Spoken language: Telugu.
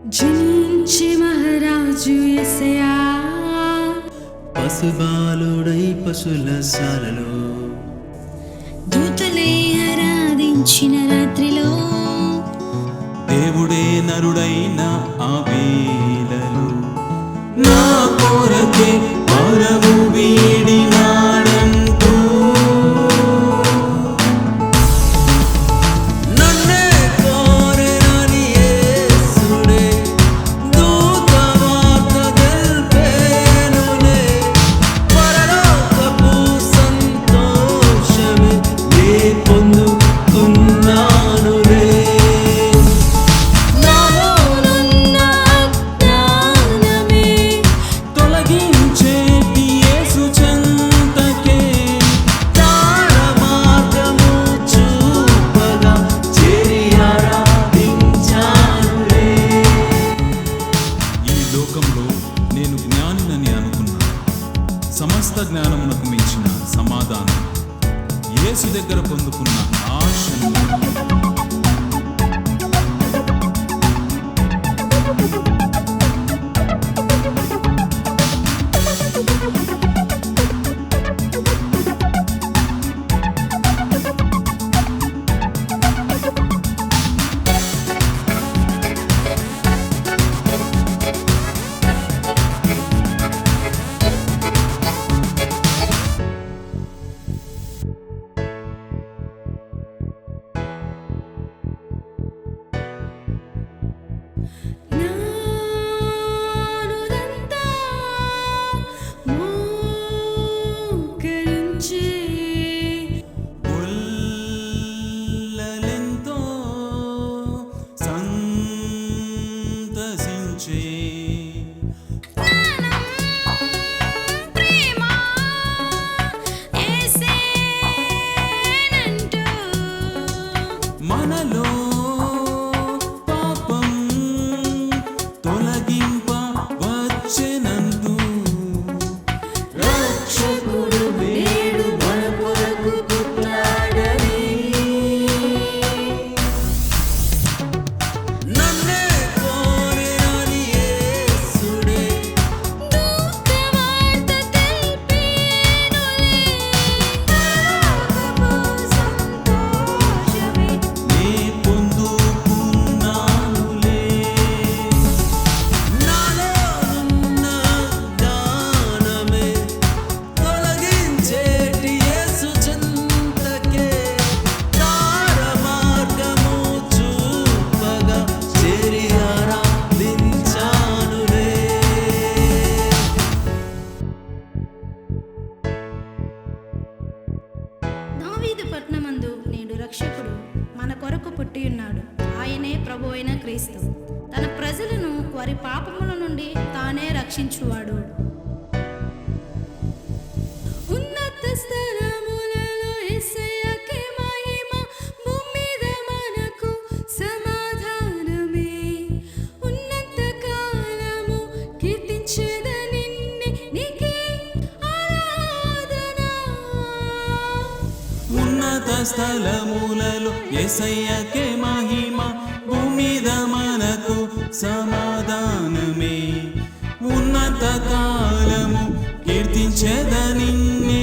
జనించి మహారాజు యేసయ్యా పసుబాలుడై పశుల శాలలో దూతలై ఆరాధించిన రాత్రిలో దేవుడే నరుడైన ఆ వేళలో నా కొరకే పరము వీడినాడంటూ నన్నే కోరెనని యేసుడే దూతవార్త తెలిపెనులే పరలోకపు సంతోషమే నే పొందుకున్నానులే నేను జ్ఞానినని అనుకున్నా. సమస్త జ్ఞానమునకు మించిన సమాధానం యేసు దగ్గర పొందుకున్న ఆశను మనలో పాపం తొలగింప వచ్చెనందు రక్షకుడు నేడు మన కొరకు పుట్టాడని నన్నే కోరెనని యేసుడే దూతవార్త తెలిపెనులే పరలోకపు సంతోషమే నే పొందుకున్నానులే నాలో ఉన్న జ్ఞానమే తొలగించేటి యేసు చెంతకే దార మార్గము చూపగా చేరి ఆరాధించానులే దావీదు పట్నమందు నేడు రక్షకుడు మన కొరకు పుట్టియున్నాడు. ఆయనే ప్రభు అయిన క్రీస్తు. తన ప్రజలను వారి పాపముల నుండి తానే రక్షించువాడు. ఉన్నత స్థలములలో యేసయ్యకే మహిమ భూమిద మనకు సమాధానమే ఉన్నత కాలము కీర్తించెద నిన్నే నీకే ఆరాధన ఉన్నత స్థలములలో యేసయ్యకే మహిమ భూమిద మనకు సమాధానమే ఉన్నత కాలము కీర్తించెద నిన్నే